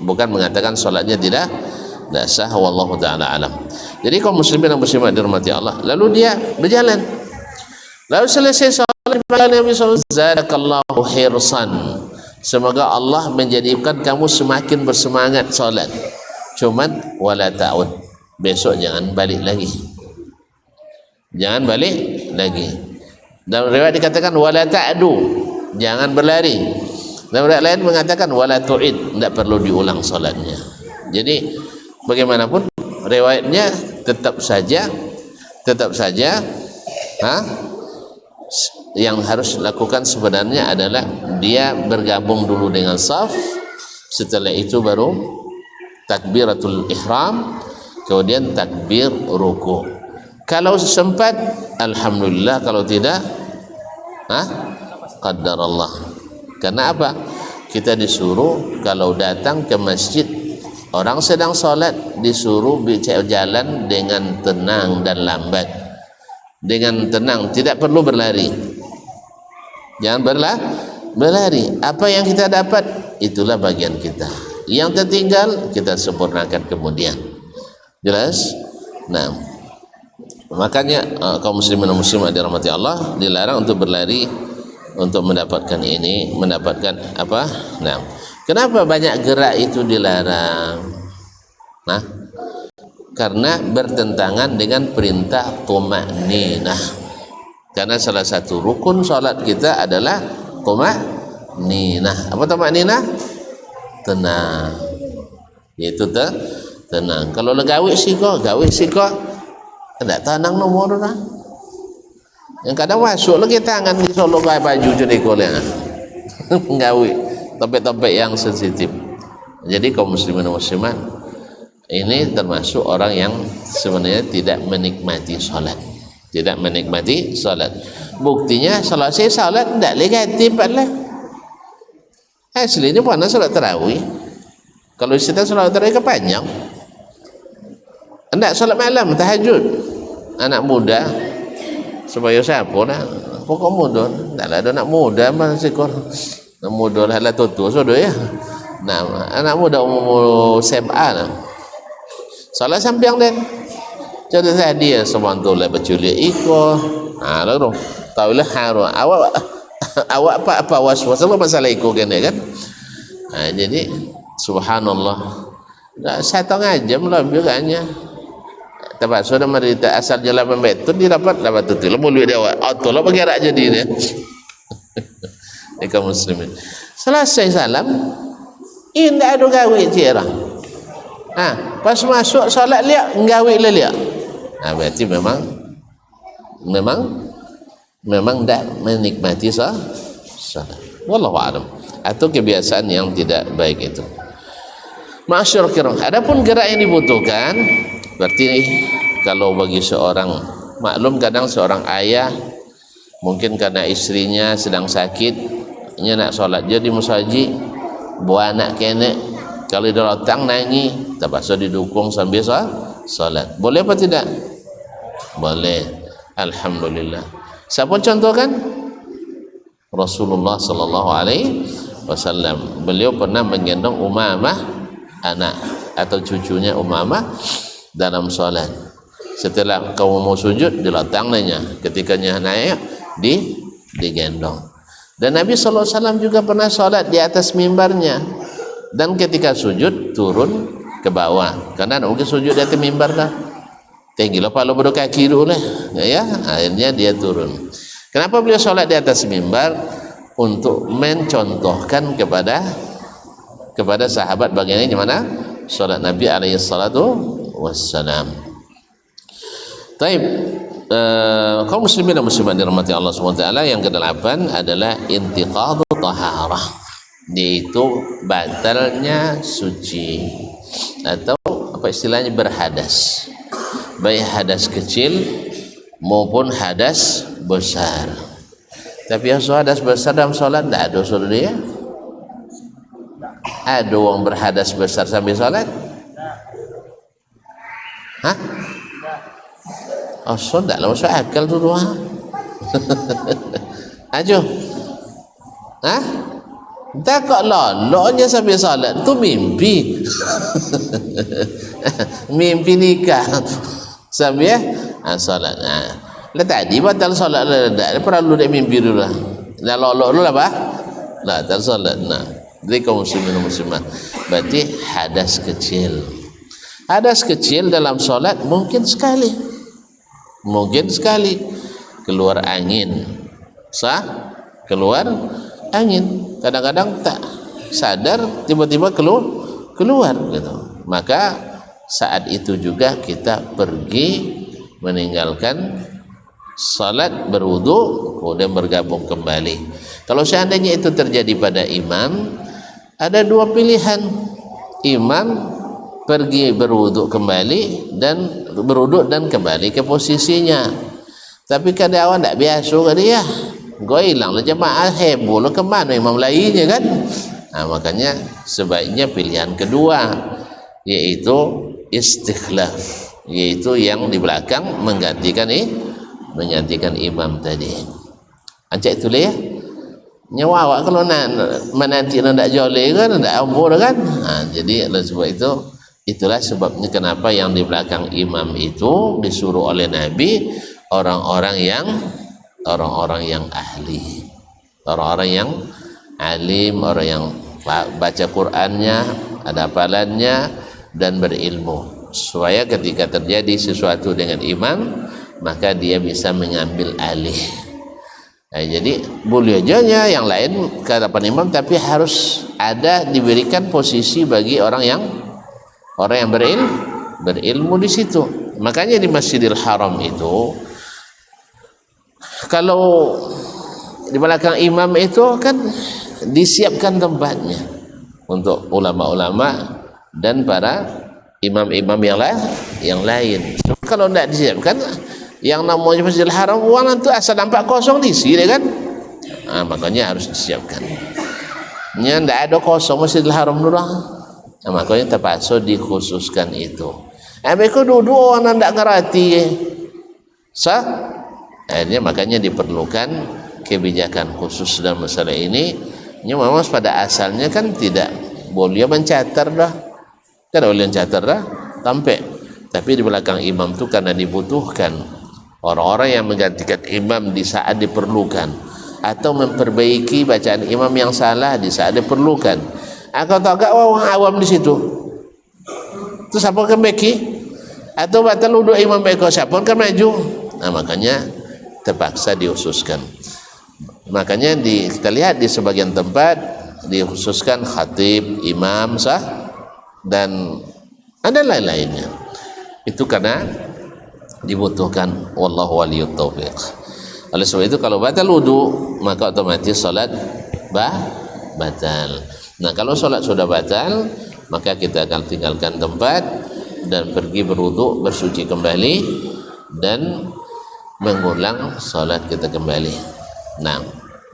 Bukan mengatakan salatnya tidak sah. Wallahu taala alam. Jadi kaum muslimin dan muslimat dirahmati Allah, lalu dia berjalan. Lalu selesai salat Nabi sallallahu alaihi wasallam, zadakallahu hirsan. Semoga Allah menjadikan kamu semakin bersemangat salat. Cuman wala ta'ud, besok jangan balik lagi. Dalam riwayat dikatakan wala ta'du, jangan berlari. Dalam riwayat lain mengatakan wala tu'id, tidak perlu diulang salatnya. Jadi bagaimanapun riwayatnya tetap saja yang harus dilakukan sebenarnya adalah dia bergabung dulu dengan saf, setelah itu baru takbiratul ihram, kemudian takbir ruku. Kalau sempat alhamdulillah, kalau tidak qaddarallah. Karena apa? Kita disuruh kalau datang ke masjid orang sedang salat disuruh berjalan dengan tenang dan lambat. Dengan tenang, tidak perlu berlari. Jangan berlari. Apa yang kita dapat itulah bagian kita. Yang tertinggal kita sempurnakan kemudian. Jelas? Nah, makanya kaum muslimin dan muslimat dirahmati Allah dilarang untuk berlari untuk mendapatkan ini, mendapatkan apa? Nah, kenapa banyak gerak itu dilarang? Nah, karena bertentangan dengan perintah tuma'ninah. Karena salah satu rukun salat kita adalah tuma'ninah. Apa tuma'ninah? Tenang. Yaitu tenang. Kalau gawe siko tidak tenang nomor dah. Yang kadang masuk lagi tangan di solo kayak baju jadi koleng. Gawe topik-topik yang sensitif. Jadi kaum muslimin dan muslimat ini termasuk orang yang sebenarnya tidak menikmati salat. Buktinya selesai salat tidak negatif lah. Aslinya mana salat tarawih? Kalau kita salat tarawih kepanjang. Hendak salat malam tahajud. Anak muda supaya siapa dah? Pokok muda. Taklah ada anak muda masih kor. Anak muda lah tutu sudah ya. Nah, anak muda umur SMA lah. Salat sampiang dan contoh tadi ya sebantu lah berculik iko. Lalu tahulah haru awak apa was-was masalah iko kan. Jadi subhanallah. Satu jam lah biasanya. Tapi sudah merita asal jalan pembetul dapat tu lah mulut dia atau lah bergerak jadi dia. Kaum muslimin. Selesai salam, indah ada gawe cira. Pas masuk solat liak gawe liak. Berarti memang memang tidak menikmati salat. Wallahu a'lam. Atau kebiasaan yang tidak baik itu. Ma'asyur kiram. Adapun gerak yang dibutuhkan, berarti kalau bagi seorang, maklum kadang seorang ayah mungkin karena istrinya sedang sakit, nya nak solat je di musaji, buat anak kene, kalau dia datang nangi, terpaksa didukung sambil solat. Boleh apa tidak? Boleh. Alhamdulillah. Siapa contohkan? Rasulullah sallallahu alaihi wasallam. Beliau pernah menggendong Umamah, anak atau cucunya Umamah, dalam solat. Setelah kamu mau sujud, dilatang nanya. Ketikanya naik, digendong. Dan Nabi sallallahu alaihi wasallam juga pernah solat di atas mimbarnya. Dan ketika sujud turun ke bawah. Karena mungkin sujud di atas mimbar dah. Tinggi lah kalau berdua kaki dulu lah. Ya, akhirnya dia turun. Kenapa beliau solat di atas mimbar? Untuk mencontohkan kepada sahabat bagaimana solat Nabi alaihi salatu wassalam. Taib, kaum muslimin dan muslimat dirahmati Allah SWT, yang ke-8 adalah intiqadu taharah, yaitu batalnya suci atau apa istilahnya berhadas, baik hadas kecil maupun hadas besar. Tapi yang hadas besar dalam solat tidak ada usul dia. Ada orang berhadas besar sambil solat? Hah? Oh, so tak lah masuk akal tu doa. Ajo. Hah? Tak kok loloknya sambil solat tu mimpi. Mimpi nikah sambil solat. Lah tadi batal solat lah, tak perlu dak mimpi dulu lah. Dah lolok dulu lah bah. Lah tak solat. Nah, jadi kaum muslimin dan muslimat, berarti hadas kecil. Hadas kecil dalam solat mungkin sekali keluar angin, keluar angin, kadang-kadang tak sadar tiba-tiba keluar gitu. Maka saat itu juga kita pergi meninggalkan salat, berwudu, kemudian bergabung kembali. Kalau seandainya itu terjadi pada imam, ada dua pilihan. Imam pergi berwudu kembali dan berwudu dan kembali ke posisinya. Tapi kadang awak tak biasa ke dia, kau hilang lah jemaah, heboh lah, kemana imam lainnya kan. Makanya sebaiknya pilihan kedua, yaitu istikhlaf, yaitu yang di belakang menggantikan imam tadi. Ancak itulah ya. Nyawa awak kalau nak menanti nak joleh kan, nak umur kan. Jadi oleh sebab itu, itulah sebabnya kenapa yang di belakang imam itu disuruh oleh Nabi orang-orang yang ahli, orang-orang yang alim, orang yang baca Qur'annya, ada hafalannya dan berilmu, supaya ketika terjadi sesuatu dengan imam maka dia bisa mengambil alih. Jadi boleh aja yang lain ke hadapan imam, tapi harus ada diberikan posisi bagi orang yang berilmu di situ. Makanya di Masjidil Haram itu, kalau di belakang imam itu kan disiapkan tempatnya untuk ulama-ulama dan para imam-imam yang lain. Kalau tidak disiapkan, yang namanya Masjidil Haram, uang itu asal nampak kosong diisi kan. Makanya harus disiapkan. Nya tidak ada kosong Masjidil Haram dulu. Makanya terpaksa dikhususkan itu. Mereka duduk orang tidak ngerti. Akhirnya makanya diperlukan kebijakan khusus dalam masalah ini. Nya memang pada asalnya kan tidak boleh mencatar dah. Kan boleh mencatar dah, sampai. Tapi di belakang imam itu karena dibutuhkan orang-orang yang menggantikan imam di saat diperlukan, atau memperbaiki bacaan imam yang salah di saat diperlukan. Kalau tak orang awam di situ, terus siapa akan beki? Atau batal uduk imam beko, siapa akan maju? Makanya terpaksa dikhususkan. Makanya kita lihat di sebagian tempat dikhususkan khatib, imam dan ada lain-lainnya. Itu karena dibutuhkan. Wallahu waliyut taufiq. Oleh sebab itu kalau batal wudu maka otomatis salat batal. Nah, kalau salat sudah batal maka kita akan tinggalkan tempat dan pergi berwudu, bersuci kembali dan mengulang salat kita kembali. Nah,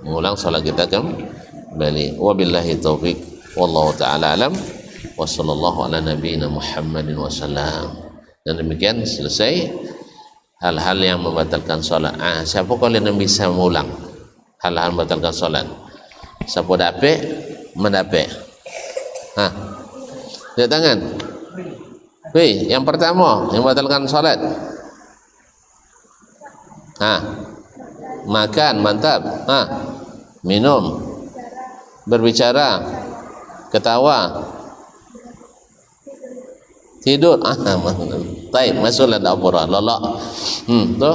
mengulang salat kita kembali. Wabillahi taufiq. Wallahu taala alam. Wa sallallahu ala nabiyyina Muhammadin wasallam. Dan demikian selesai hal-hal yang membatalkan salat. Siapa kalian yang bisa mengulang hal-hal membatalkan salat? Siapa dapat mendapat? Lihat tangan. Wei, yang pertama yang membatalkan salat. Makan, mantap. Minum, berbicara, ketawa, tidur. Baik, masuklah dapur. Lolok. Tu.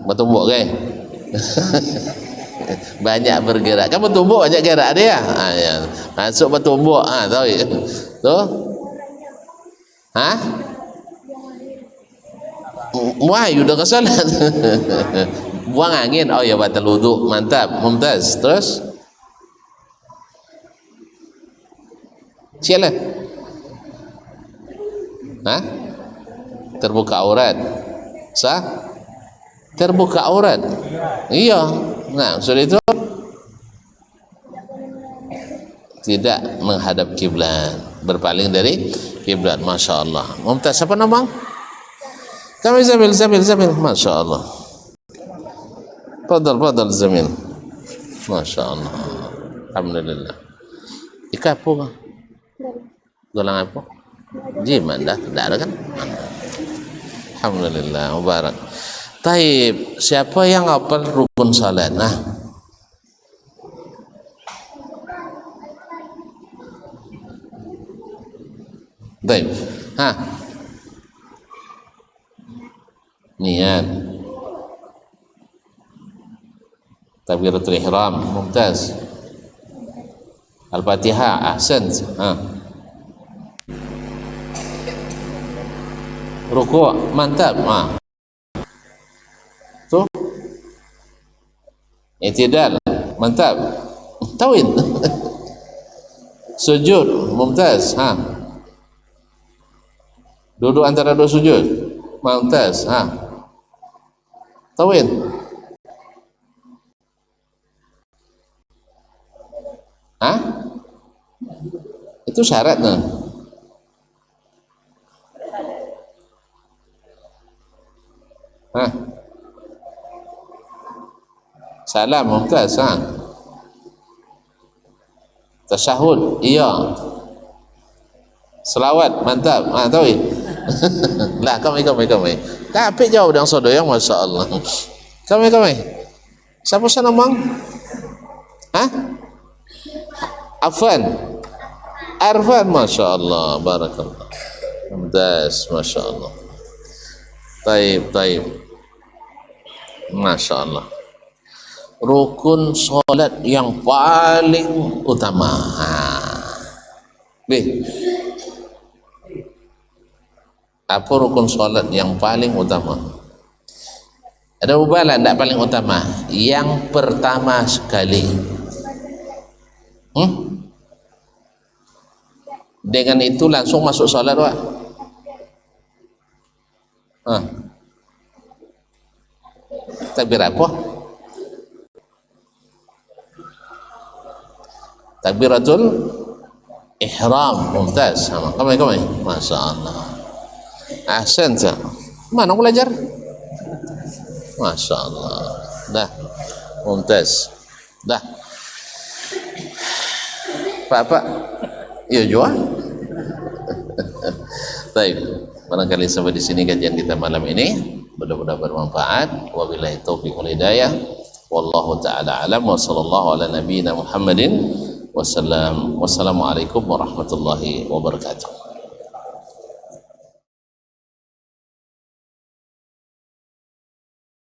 Bertumbuk ke? Banyak bergerak. Kan bertumbuk banyak gerak dia. Ya. Masuk bertumbuk. Tahu ya? Tu. Wahyu dah ke salat. Buang angin. Oh ya, batal wudu. Mantap, mumtaz. Terus siapa? Terbuka aurat. Sah? Terbuka aurat. Iya. Nah, sudah itu tidak menghadap kiblat, berpaling dari kiblat. Masya Allah. Mumtaz. Siapa nama? Kami Zamil. Masya Allah. Fadal Zamil. Masya Allah. Alhamdulillah. Ika apa kan? Golang apa? Jiman dah. Tidak ada kan? Alhamdulillah. Mubarak. Taib. Siapa yang hafal rukun salat? Taib. Niat. Takbiratul ihram. Mumtaz. Al-Fatihah. Ahsan. Rukuk. Mantap. Tu. I'tidal. Mantap. Tauhid. Sujud. Mumtaz. Duduk antara dua sujud. Mumtaz. Tauhid. Itu syarat nah. Salam. Mumtaz. Tasyahud. Iya. Selawat. Mantap. Tauhid. Lah, kami. Tapi jawab dengan sodoyang. Masya Allah. Kami. Siapa sana mang? Arfan. Masya Allah. Barakallah. Mumtaz. Masya Allah. Taib. Masya Allah. Rukun solat yang paling utama. Apa rukun solat yang paling utama? Ada ubala tidak paling utama? Yang pertama sekali. Dengan itu langsung masuk solat, Pak. Takbir apa? Takbiratul ihram. Mumtaz. Kami. Masya Allah. Ahsan. Mana belajar? Masya Allah. Dah. Mumtaz. Dah. Pak. Iya jual. Baik. Barangkali sampai di sini kajian kita malam ini. Mudah-mudahan bermanfaat. Wabillahi taufiq wal hidayah. Wallahu taala alam wa sallallahu ala nabiyyina Muhammadin wasallam. Wassalamualaikum warahmatullahi wabarakatuh.